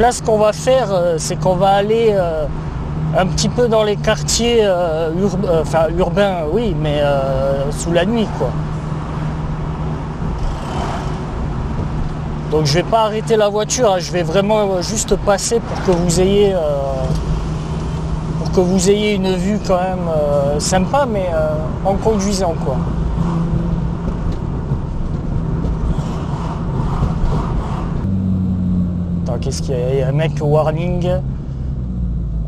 là, ce qu'on va faire, c'est qu'on va aller un petit peu dans les quartiers urbains, oui, mais sous la nuit, quoi. Donc je vais pas arrêter la voiture, hein, je vais vraiment juste passer pour que vous ayez une vue quand même sympa, mais en conduisant, quoi. Attends, qu'est-ce qu'il y a? Il y a un mec warning.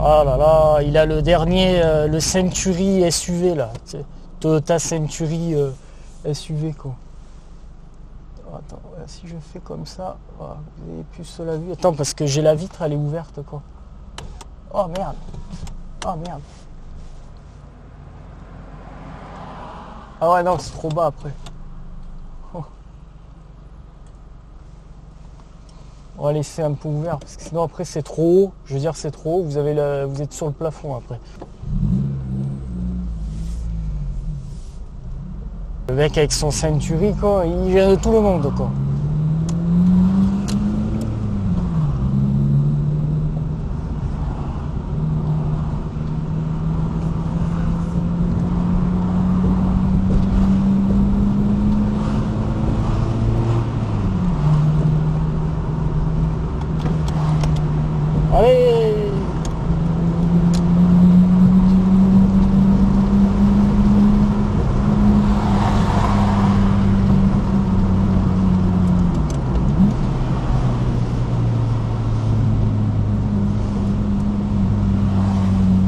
Ah là là, il a le dernier, le Century SUV là. Toyota Century SUV, quoi. Attends, si je fais comme ça, voilà, vous avez plus la vue. Attends, parce que j'ai la vitre, elle est ouverte, quoi. Oh merde. Oh merde. Ah ouais, non, c'est trop bas après. Oh. On va laisser un peu ouvert, parce que sinon après c'est trop haut. Je veux dire, c'est trop haut, vous êtes sur le plafond après. Le mec avec son Century, quoi, il vient de tout le monde, quoi. Allez!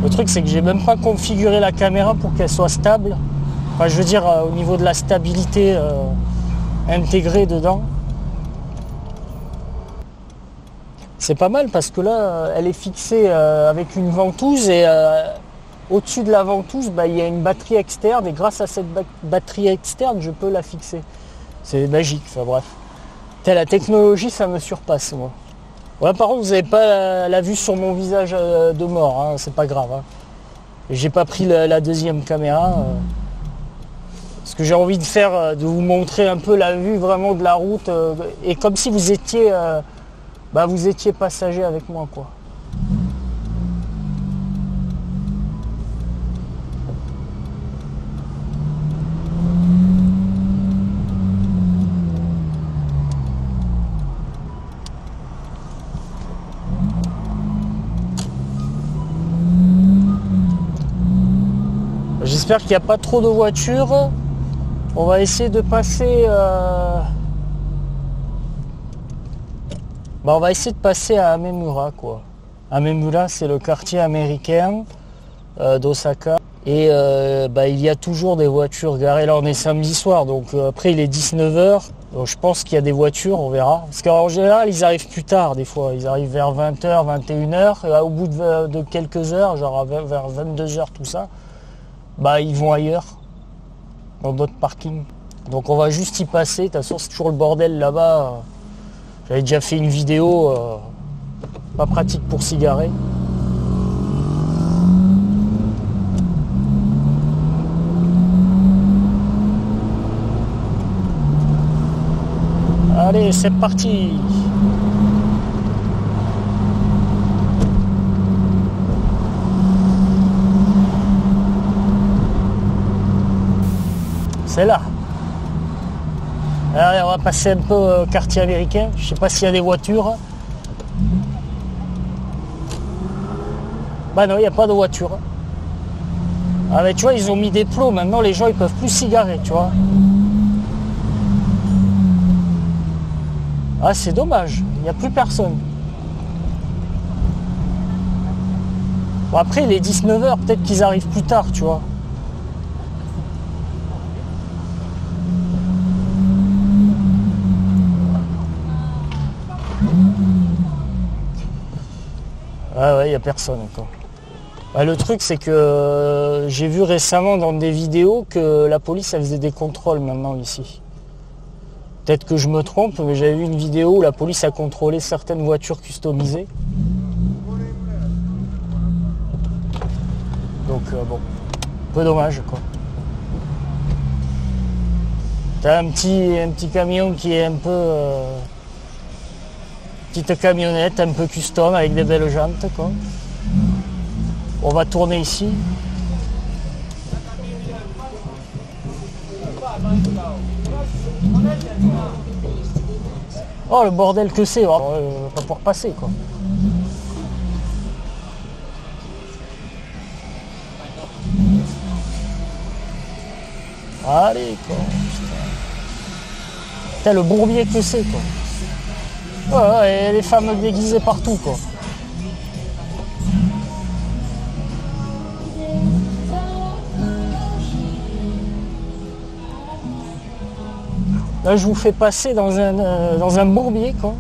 Le truc, c'est que j'ai même pas configuré la caméra pour qu'elle soit stable. Enfin, je veux dire, au niveau de la stabilité intégrée dedans. C'est pas mal parce que là, elle est fixée avec une ventouse et au-dessus de la ventouse, il y a une batterie externe et grâce à cette batterie externe, je peux la fixer. C'est magique, enfin bref. La technologie, ça me surpasse, moi. Ouais, par contre, vous n'avez pas la vue sur mon visage de mort, hein, c'est pas grave. Hein. J'ai pas pris la deuxième caméra. Ce que j'ai envie de faire, de vous montrer un peu la vue vraiment de la route et comme si vous étiez passager avec moi, quoi. J'espère qu'il n'y a pas trop de voitures. On va essayer de passer on va essayer de passer à Amemura, quoi. Amemura, c'est le quartier américain d'Osaka. Et il y a toujours des voitures garées. Là, on est samedi soir, donc après, il est 19h. Donc je pense qu'il y a des voitures, on verra. Parce qu'en général, ils arrivent plus tard, des fois. Ils arrivent vers 20h, 21h. Et au bout de quelques heures, genre vers 22h, tout ça, ils vont ailleurs, dans d'autres parkings. Donc on va juste y passer. De toute façon, c'est toujours le bordel là-bas. J'avais déjà fait une vidéo, pas pratique pour s'y garer. Allez, c'est parti! C'est là. Allez, on va passer un peu au quartier américain. Je sais pas s'il y a des voitures. Non, il n'y a pas de voiture. Ah mais tu vois, ils ont mis des plots. Maintenant, les gens, ils peuvent plus s'y garer, tu vois. Ah, c'est dommage. Il n'y a plus personne. Bon, après, il est 19h. Peut-être qu'ils arrivent plus tard, tu vois. Ah ouais, il n'y a personne encore. Le truc, c'est que j'ai vu récemment dans des vidéos que la police, elle faisait des contrôles maintenant ici. Peut-être que je me trompe, mais j'avais vu une vidéo où la police a contrôlé certaines voitures customisées. Donc bon, un peu dommage, quoi. T'as un petit camion qui est un peu Petite camionnette un peu custom avec des belles jantes, quoi. On va tourner ici. Oh le bordel que c'est, oh, pas pour passer quoi. Allez quoi. Putain le bourbier que c'est quoi. Ouais, ouais, et les femmes déguisées partout quoi. Là, je vous fais passer dans un bourbier, quoi.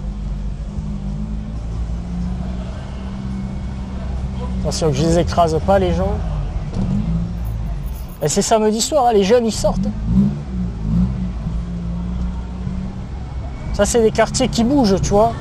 Attention que je les écrase pas, les gens. Et c'est samedi soir, hein, les jeunes, ils sortent. Ça, c'est des quartiers qui bougent, tu vois.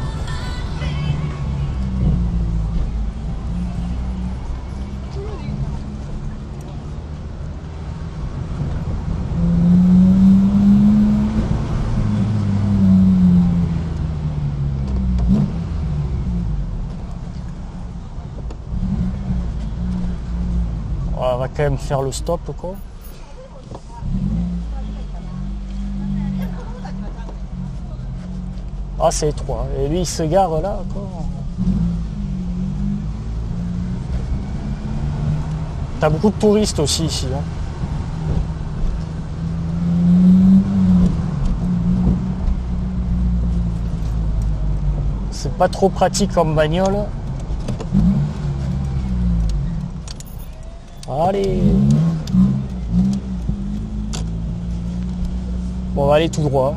On va quand même faire le stop quoi. Ah c'est étroit. Et lui il se gare là quoi. T'as beaucoup de touristes aussi ici. Hein. C'est pas trop pratique en bagnole. Allez. Bon, on va aller tout droit.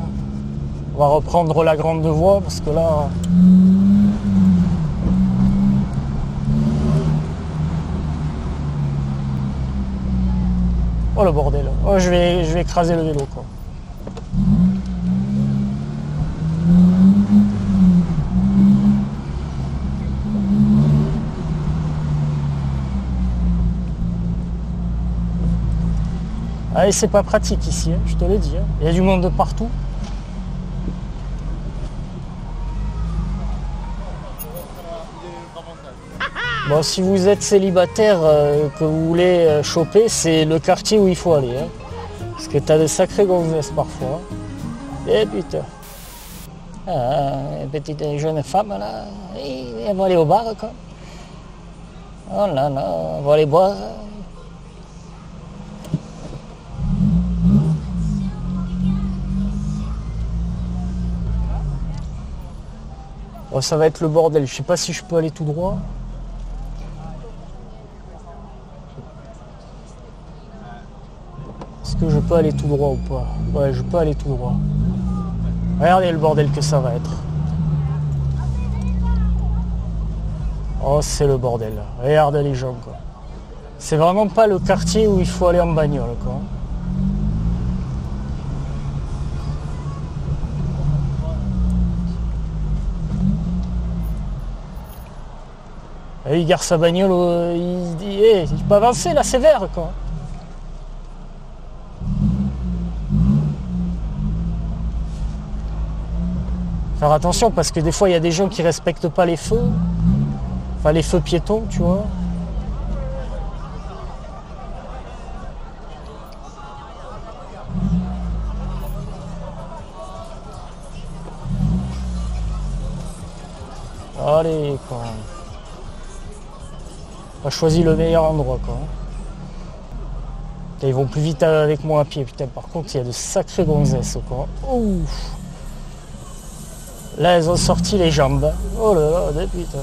On va reprendre la grande voie parce que là... Oh le bordel. Oh, je vais écraser le vélo quoi. Allez, c'est pas pratique ici, hein, je te le dis. Hein. Il y a du monde de partout. Bon, si vous êtes célibataire, que vous voulez choper, c'est le quartier où il faut aller. Hein. Parce que t'as de sacrées gonzesses parfois. Et putain. Ah, une petite jeune femme là, elle va aller au bar quoi. Oh là là, on va aller boire. Oh, ça va être le bordel, je sais pas si je peux aller tout droit. Est-ce que je peux aller tout droit ou pas? Ouais, je peux aller tout droit. Regardez le bordel que ça va être. Oh, c'est le bordel. Regardez les gens, quoi. C'est vraiment pas le quartier où il faut aller en bagnole, quoi. Et il gare sa bagnole, il dit hey, je peux avancer là, c'est vert quoi. Faire attention parce que des fois il y a des gens qui respectent pas les feux, enfin les feux piétons, tu vois. Allez quoi. On a choisi le meilleur endroit quoi. Ils vont plus vite avec moi à pied, putain. Par contre, il y a de sacrées gonzesses quoi. Ouf. Là, elles ont sorti les jambes. Oh là là, putain.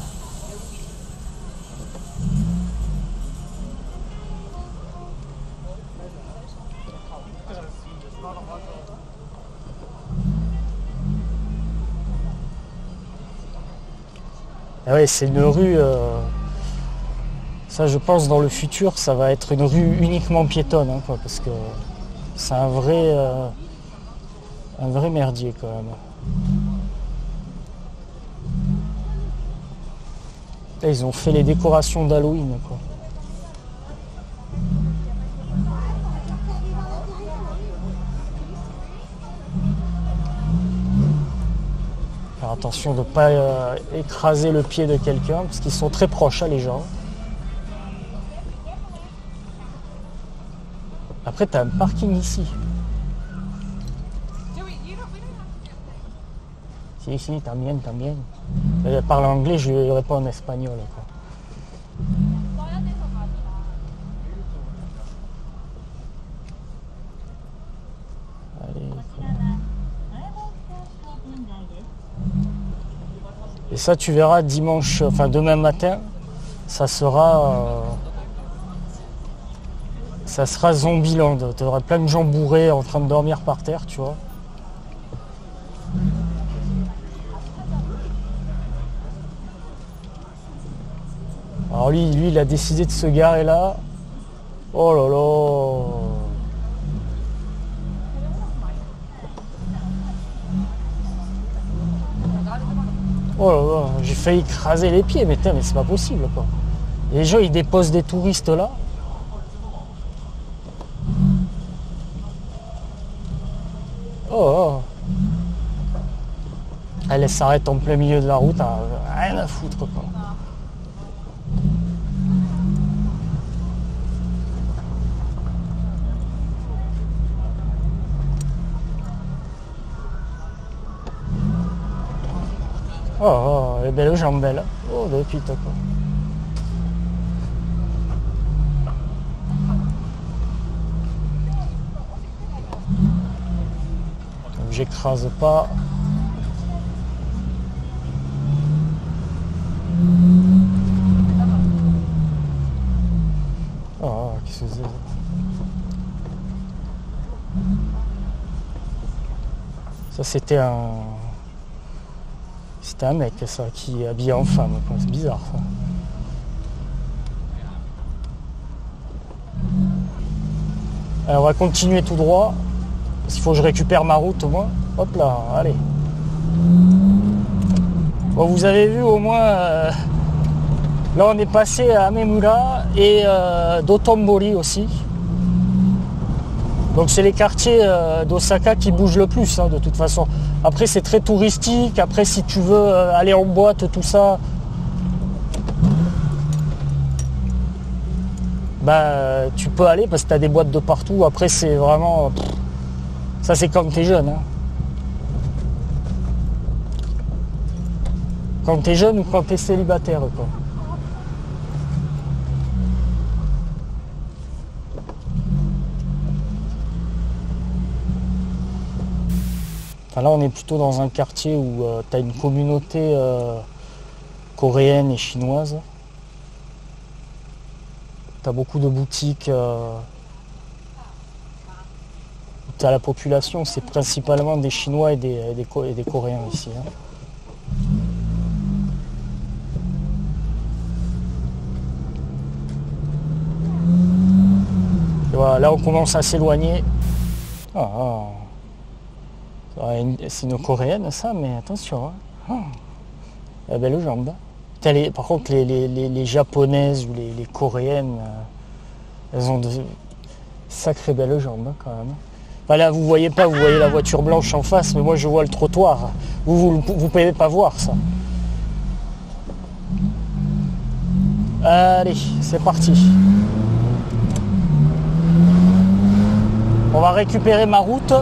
Ah ouais, c'est une rue... Ça, je pense, dans le futur, ça va être une rue uniquement piétonne, hein, quoi, parce que c'est un vrai merdier, quand même. Là, ils ont fait les décorations d'Halloween, quoi. Faire attention de ne pas écraser le pied de quelqu'un, parce qu'ils sont très proches, hein, les gens. Après, tu as un parking ici. Si, también. Elle parle anglais, je lui réponds en espagnol, quoi. Et ça, tu verras dimanche, enfin demain matin, ça sera Zombieland. Tu auras plein de gens bourrés en train de dormir par terre, tu vois. Alors lui, il a décidé de se garer là. Oh là là. Oh là là, j'ai failli écraser les pieds, mais c'est pas possible, quoi. Et les gens, ils déposent des touristes là. Oh. Elle s'arrête en plein milieu de la route, rien à foutre, quoi. Oh, les belles jambes belles. Oh, de putain, quoi. Donc, j'écrase pas. Oh, qu'est-ce que c'est? Ça, c'était un mec, ça, qui est habillé en femme. C'est bizarre, ça. Alors, on va continuer tout droit. Parce qu'il faut que je récupère ma route, au moins. Hop là, allez. Bon, vous avez vu, au moins... là, on est passé à Amemura et Dotonbori aussi. Donc, c'est les quartiers d'Osaka qui bougent le plus, hein, de toute façon. Après, c'est très touristique. Après, si tu veux aller en boîte, tout ça, bah, tu peux aller parce que tu as des boîtes de partout. Après, c'est vraiment... ça, c'est quand tu es jeune. Hein. Quand tu es jeune ou quand tu es célibataire, quoi. Enfin, là, on est plutôt dans un quartier où tu as une communauté coréenne et chinoise. Tu as beaucoup de boutiques. Tu as la population, c'est principalement des Chinois et des Coréens ici. Hein. Et voilà, là, on commence à s'éloigner. C'est une coréenne, ça, mais attention. Hein. La belle jambe. Par contre, les japonaises ou les coréennes, elles ont de sacrées belles jambes, hein, quand même. Enfin, là, vous voyez pas, vous voyez la voiture blanche en face, mais moi, je vois le trottoir. Vous pouvez pas voir ça. Allez, c'est parti. On va récupérer ma route.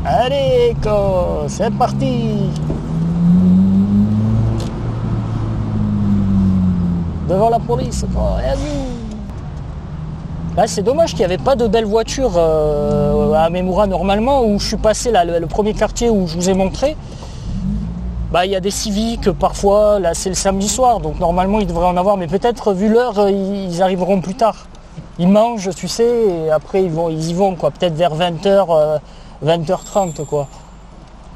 Allez, c'est parti. Devant la police, quoi. Là, c'est dommage qu'il n'y avait pas de belles voitures à Amemura normalement, où je suis passé, là, le premier quartier où je vous ai montré. Bah, il y a des civiques parfois, là c'est le samedi soir, donc normalement ils devraient en avoir, mais peut-être vu l'heure, ils arriveront plus tard. Ils mangent, tu sais, et après ils y vont, quoi, peut-être vers 20h, 20h30, quoi.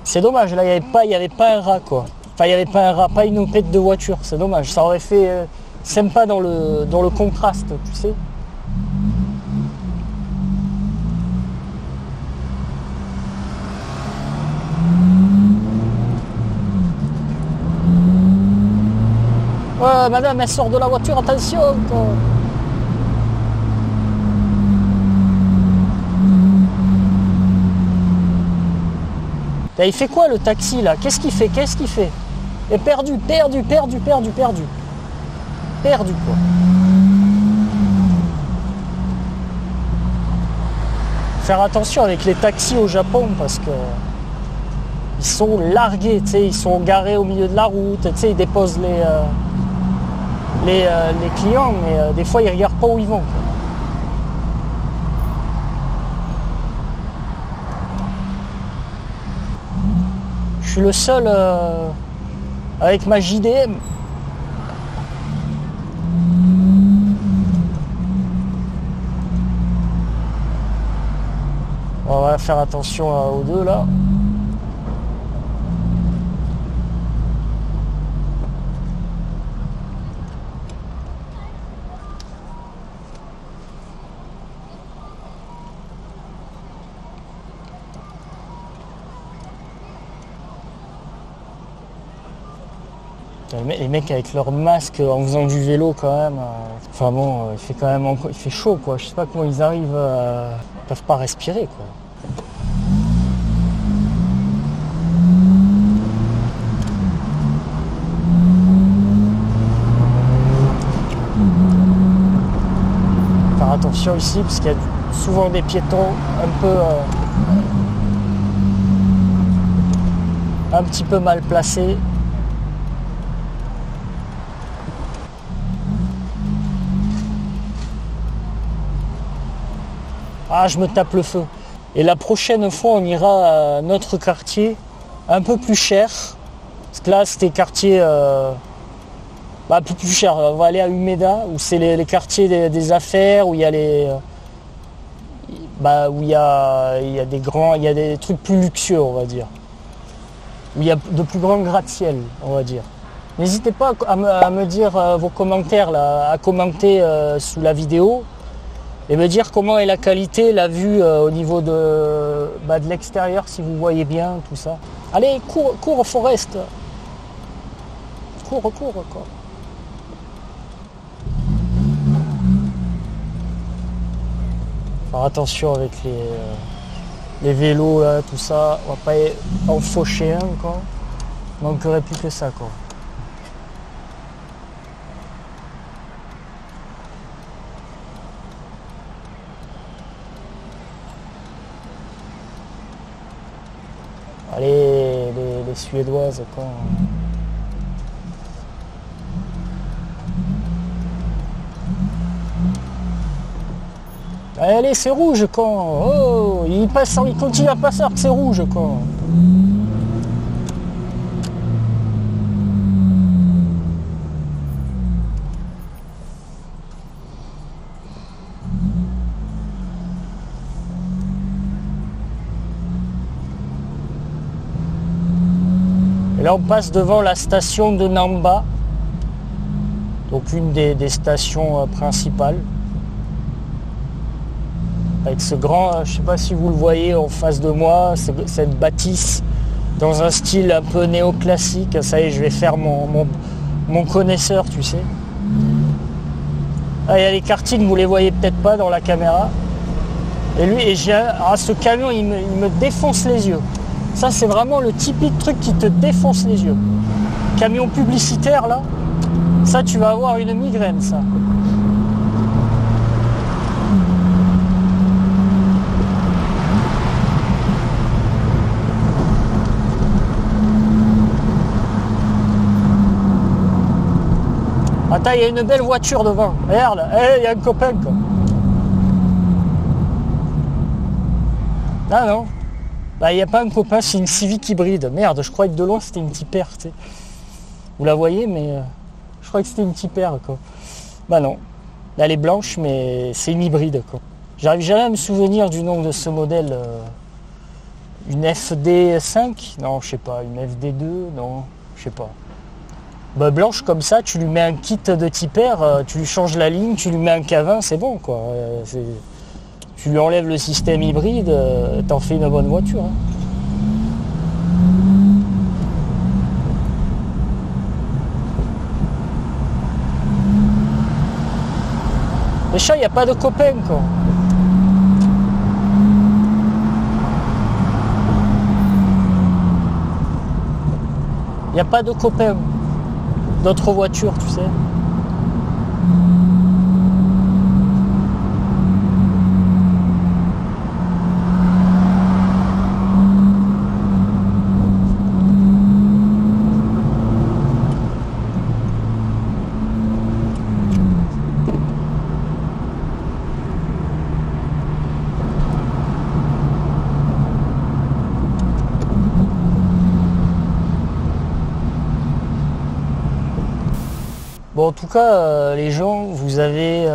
C'est dommage, là il n'y avait pas un rat, quoi. Enfin, il n'y avait pas un rat, pas une opette de voiture, c'est dommage. Ça aurait fait sympa dans le contraste, tu sais. Ouais, madame, elle sort de la voiture, attention, quoi. Il fait quoi le taxi là? Qu'est-ce qu'il fait? Qu'est-ce qu'il fait? Et perdu quoi. Faire attention avec les taxis au Japon parce que ils sont largués, tu sais, ils sont garés au milieu de la route, tu sais, ils déposent les clients, mais des fois ils regardent pas où ils vont, quoi. Je suis le seul avec ma JDM. On va faire attention aux deux là. Les mecs avec leur masque en faisant du vélo quand même. Enfin bon, il fait quand même il fait chaud quoi. Je sais pas comment ils arrivent. Ils peuvent pas respirer quoi. Faire attention ici parce qu'il y a souvent des piétons un petit peu mal placés. Ah, je me tape le feu. Et la prochaine fois, on ira à notre quartier, un peu plus cher. Parce que là, c'était quartier un peu plus cher. On va aller à Umeda, où c'est les quartiers des affaires, où il y a où il y a des trucs plus luxueux, on va dire. Où il y a de plus grands gratte-ciel, on va dire. N'hésitez pas à me dire vos commentaires, là, à commenter sous la vidéo. Et me dire comment est la qualité, la vue au niveau de l'extérieur, si vous voyez bien, tout ça. Allez, cours Forest. Cours quoi. Faire attention avec les vélos, là, tout ça. On va pas en faucher un, quoi. Il manquerait plus que ça, quoi. Allez, les Suédoises, quoi. Allez, c'est rouge, quoi. Oh, il continue à passer alors que c'est rouge, quoi. Là, on passe devant la station de Namba, donc une des stations principales. Avec ce grand, je ne sais pas si vous le voyez en face de moi, cette bâtisse dans un style un peu néoclassique. Ça y est, je vais faire mon connaisseur, tu sais. Ah, il y a les kartings, vous ne les voyez peut-être pas dans la caméra. Et ce camion, il me défonce les yeux. Ça, c'est vraiment le typique truc qui te défonce les yeux. Camion publicitaire, là, ça, tu vas avoir une migraine, ça. Attends, il y a une belle voiture devant. Regarde, il y a un copain, quoi. Ah non. Il n'y a pas un copain, c'est une Civic hybride. Merde, je croyais que de loin c'était une Tipper, tu sais. Vous la voyez, mais je croyais que c'était une Tipper, quoi. Bah non. Elle est blanche, mais c'est une hybride, quoi. J'arrive jamais à me souvenir du nom de ce modèle. Une FD5 ? Non, je sais pas. Une FD2 ? Non, je sais pas. Blanche comme ça, tu lui mets un kit de Tipper, tu lui changes la ligne, tu lui mets un K20, c'est bon, quoi. Tu lui enlèves le système hybride, t'en fais une bonne voiture. Hein. Les chats, il n'y a pas de copains, quoi. Il n'y a pas de copains, d'autres voitures, tu sais. Bon, en tout cas, les gens, vous avez...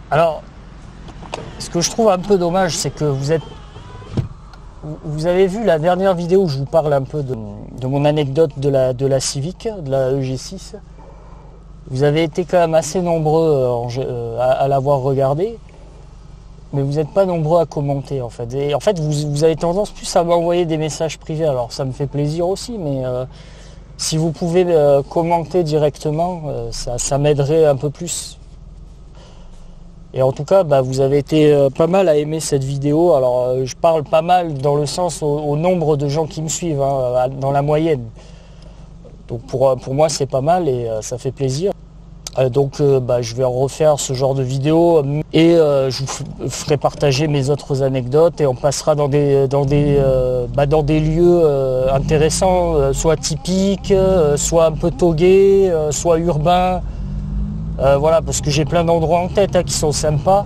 Alors, ce que je trouve un peu dommage, c'est que vous avez vu la dernière vidéo où je vous parle un peu de mon anecdote de la Civic, de la EG6. Vous avez été quand même assez nombreux à l'avoir regardé, mais vous n'êtes pas nombreux à commenter en fait. Et en fait, vous avez tendance plus à m'envoyer des messages privés. Alors, ça me fait plaisir aussi, mais... si vous pouvez commenter directement, ça m'aiderait un peu plus. Et en tout cas, vous avez été pas mal à aimer cette vidéo. Alors je parle pas mal dans le sens au nombre de gens qui me suivent, hein, dans la moyenne. Donc pour moi c'est pas mal et ça fait plaisir. Donc je vais en refaire ce genre de vidéo et je vous ferai partager mes autres anecdotes et on passera dans des lieux intéressants, soit typiques, soit un peu togués, soit urbains. Voilà, parce que j'ai plein d'endroits en tête qui sont sympas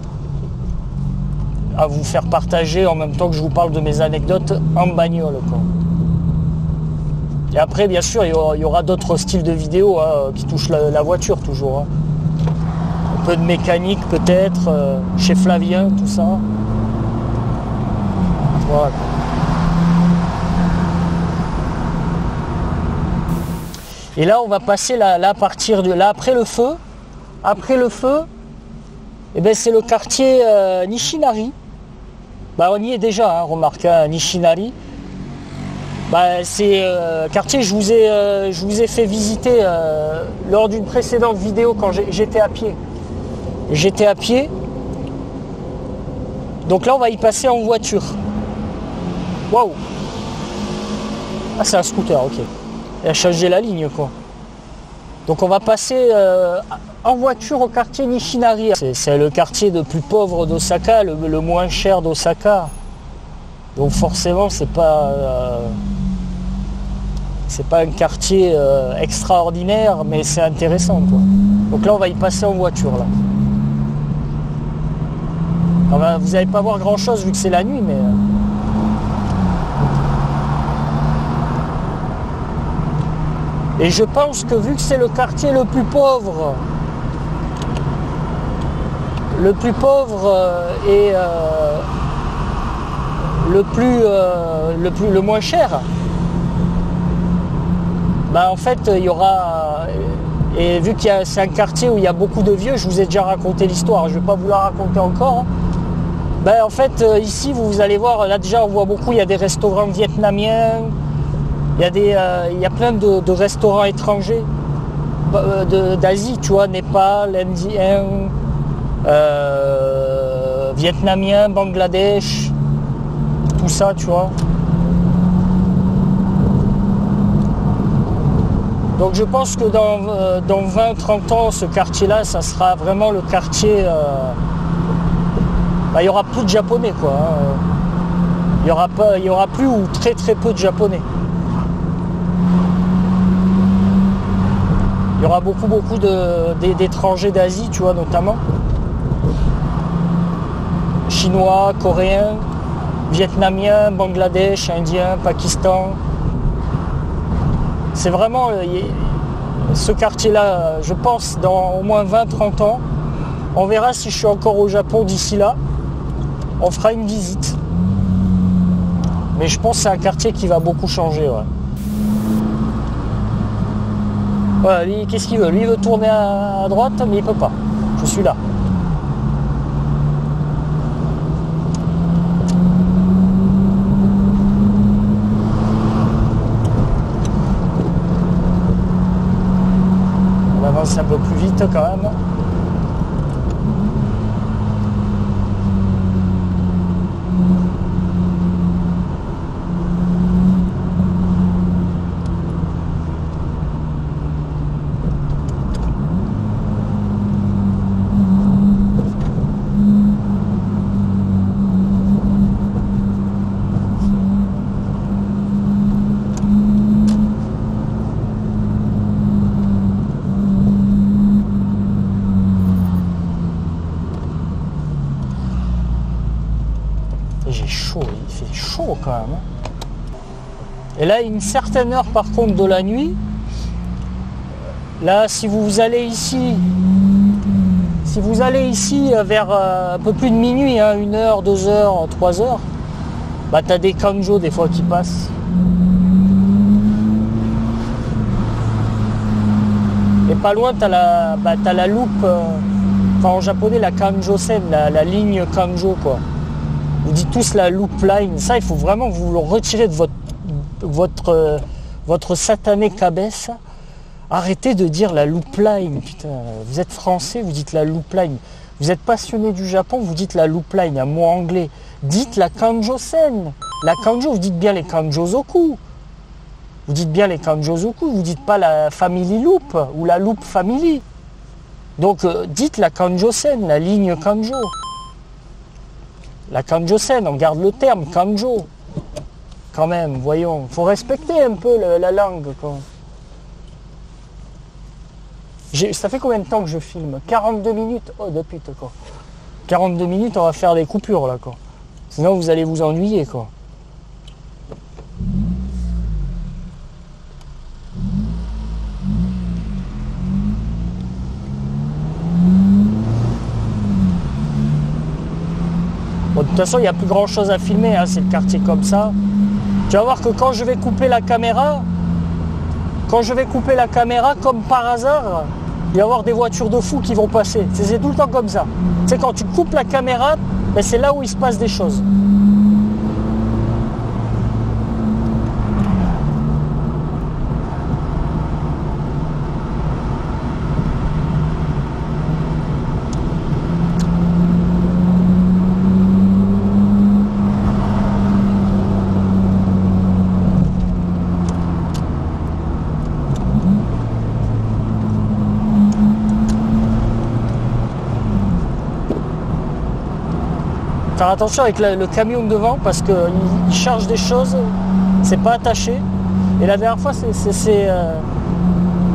à vous faire partager en même temps que je vous parle de mes anecdotes en bagnole, quoi. Et après, bien sûr, il y aura d'autres styles de vidéos qui touchent la voiture toujours. Hein. Un peu de mécanique peut-être, chez Flavien, tout ça. Voilà. Et là, on va passer là à partir de là, après le feu. Après le feu, c'est le quartier Nishinari. On y est déjà, hein, remarque, hein, Nishinari. C'est quartier je vous ai fait visiter lors d'une précédente vidéo quand j'étais à pied. J'étais à pied. Donc là on va y passer en voiture. Waouh. Ah c'est un scooter, ok. Il a changé la ligne quoi. Donc on va passer en voiture au quartier Nishinari. C'est le quartier le plus pauvre d'Osaka, le moins cher d'Osaka. Donc forcément c'est pas un quartier extraordinaire, mais c'est intéressant quoi. Donc là on va y passer en voiture là. Alors, vous n'allez pas voir grand chose vu que c'est la nuit, mais et je pense que vu que c'est le quartier le plus pauvre et le moins cher, en fait il y aura, et vu que c'est un quartier où il y a beaucoup de vieux, je vous ai déjà raconté l'histoire, je ne vais pas vous la raconter encore. En fait ici vous allez voir, là déjà on voit beaucoup, il y a des restaurants vietnamiens, il y a plein de restaurants étrangers d'Asie, tu vois, Népal, Indien, Vietnamien, Bangladesh, tout ça, tu vois. Donc je pense que dans 20-30 ans, ce quartier-là, ça sera vraiment le quartier... il n'y aura plus de Japonais, quoi. Il y aura plus ou très très peu de Japonais. Il y aura beaucoup d'étrangers d'Asie, tu vois, notamment. Chinois, Coréens, Vietnamiens, Bangladesh, Indiens, Pakistan. C'est vraiment ce quartier-là, je pense, dans au moins 20-30 ans. On verra si je suis encore au Japon d'ici là. On fera une visite. Mais je pense que c'est un quartier qui va beaucoup changer, ouais. Voilà, lui, qu'est-ce qu'il veut? Lui, il veut tourner à droite, mais il peut pas. Je suis là. On avance un peu plus vite quand même. il fait chaud quand même. Et là, à une certaine heure par contre de la nuit, là si vous allez ici vers un peu plus de minuit, 1h, 2h, 3h, bah t'as des kanjos des fois qui passent. Et pas loin t'as la loupe, en japonais la kanjo-sen, la ligne kanjo quoi. Vous dites tous la loop line, ça il faut vraiment que vous le retirez de votre satané cabesse. Arrêtez de dire la loop line, putain, vous êtes français, vous dites la loop line. Vous êtes passionné du Japon, vous dites la loop line, un mot anglais. Dites la kanjo-sen. La kanjo, vous dites bien les kanjo-zoku. Vous dites bien les kanjo-zoku, vous dites pas la family loop ou la loop family. Donc dites la kanjo-sen, la ligne kanjo. La kanjo-sen, on garde le terme kanjo. Quand même, voyons, faut respecter un peu la langue quoi. Ça fait combien de temps que je filme? 42 minutes? Oh de pute quoi. 42 minutes, on va faire des coupures là quoi. Sinon vous allez vous ennuyer quoi. Bon, de toute façon, il n'y a plus grand chose à filmer, c'est le quartier comme ça. Tu vas voir que quand je vais couper la caméra, comme par hasard, il va y avoir des voitures de fous qui vont passer. C'est tout le temps comme ça. C'est quand tu coupes la caméra, ben c'est là où il se passe des choses. Faire attention avec le camion de devant parce qu'il charge des choses, c'est pas attaché. Et la dernière fois,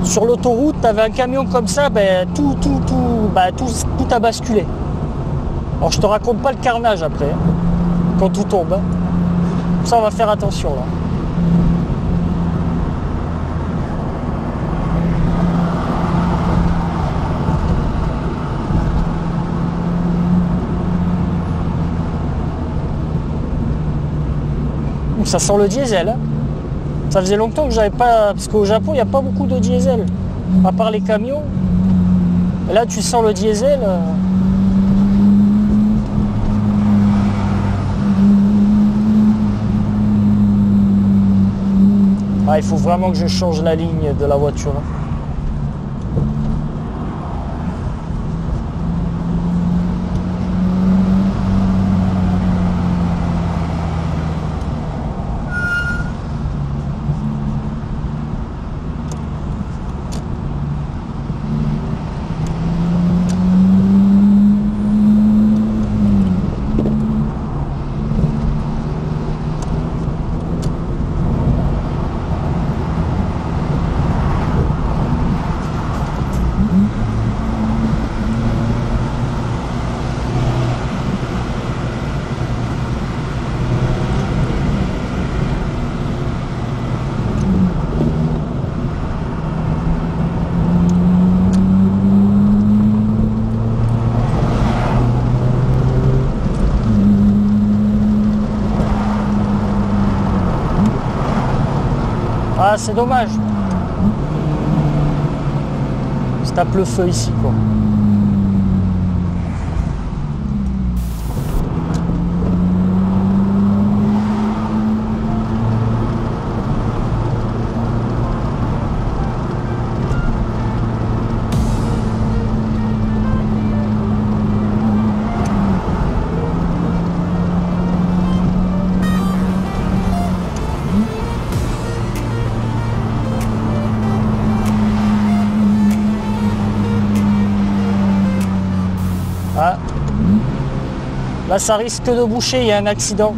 sur l'autoroute, tu avais un camion comme ça, tout a basculé. Alors je te raconte pas le carnage après, quand tout tombe. Ça, on va faire attention là. Ça sent le diesel. Ça faisait longtemps que j'avais pas... Parce qu'au Japon, il n'y a pas beaucoup de diesel. À part les camions. Et là, tu sens le diesel. Il faut vraiment que je change la ligne de la voiture. Ah, c'est dommage. Je tape le feu ici, quoi. Ah. Là, ça risque de boucher, il y a un accident.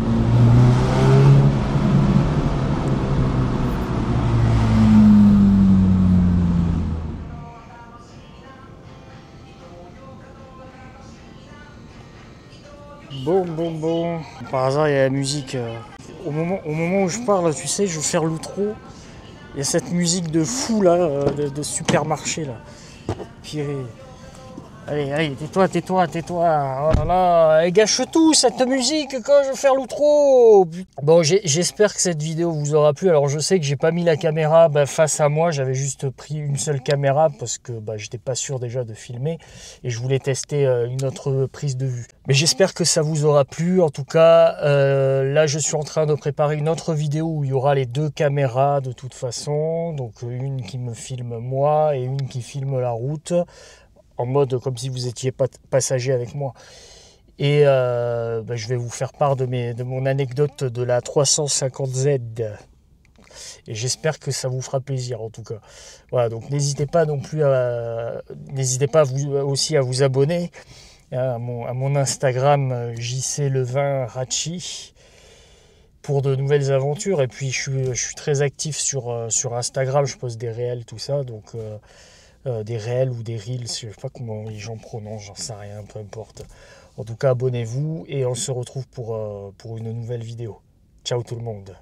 Bon. par hasard, il y a la musique. Au moment où je parle, tu sais, je vais faire l'outro. Il y a cette musique de fou là, de supermarché là. Purée. Allez, tais-toi. Oh là là, elle gâche tout cette musique quand je vais faire l'outro. Bon, j'espère que cette vidéo vous aura plu. Alors je sais que j'ai pas mis la caméra face à moi, j'avais juste pris une seule caméra parce que j'étais pas sûr déjà de filmer et je voulais tester une autre prise de vue. Mais j'espère que ça vous aura plu. En tout cas, là je suis en train de préparer une autre vidéo où il y aura les deux caméras de toute façon. Donc une qui me filme moi et une qui filme la route. En mode comme si vous étiez passager avec moi. Et je vais vous faire part de mon anecdote de la 350Z. Et j'espère que ça vous fera plaisir en tout cas. Voilà, donc n'hésitez pas aussi à vous abonner à mon Instagram JCLevin-Rachi pour de nouvelles aventures. Et puis je suis très actif sur Instagram, je poste des réels, tout ça. Donc des réels ou des reels, je sais pas comment les gens prononcent, j'en sais rien, peu importe. En tout cas, abonnez-vous et on se retrouve pour une nouvelle vidéo. Ciao tout le monde.